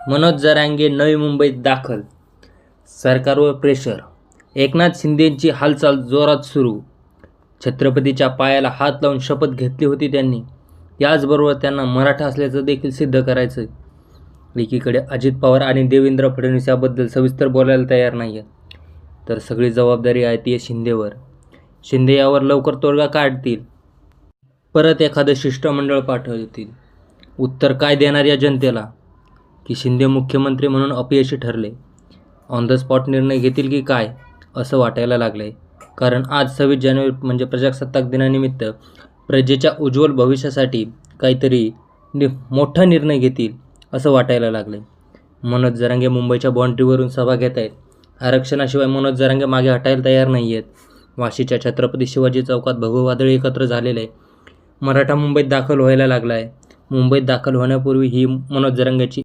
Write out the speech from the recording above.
मनोज जरांगे नवी मुंबईत दाखल, सरकारवर प्रेशर. एकनाथ शिंदेंची हालचाल जोरात सुरू. छत्रपतीच्या पायाला हात लावून शपथ घेतली होती त्यांनी. याचबरोबर त्यांना मराठा असल्याचं देखील सिद्ध करायचं. एकीकडे अजित पवार आणि देवेंद्र फडणवीस याबद्दल सविस्तर बोलायला तयार नाही आहेत, तर सगळी जबाबदारी आहे ती शिंदेवर. शिंदे यावर लवकर तोडगा काढतील, परत एखादं शिष्टमंडळ पाठवतील. उत्तर काय देणार या जनतेला, की शिंदे मुख्यमंत्री म्हणून अपयशी ठरले, ऑन द स्पॉट निर्णय घेतील की काय, असं वाटायला लागलं आहे. कारण आज 26 जानेवारी म्हणजे प्रजासत्ताक दिनानिमित्त प्रजेच्या उज्ज्वल भविष्यासाठी काहीतरी मोठा निर्णय घेतील असं वाटायला लागलं आहे. मनोज जरांगे मुंबईच्या बाँड्रीवरून सभा घेत आहेत. आरक्षणाशिवाय मनोज जरांगे मागे हटायला तयार नाही आहेत. वाशीच्या छत्रपती शिवाजी चौकात भगववादळ एकत्र झालेलं आहे. मराठा मुंबईत दाखल व्हायला लागला आहे. मुंबईत दाखल होण्यापूर्वी ही मनोज जरांगेची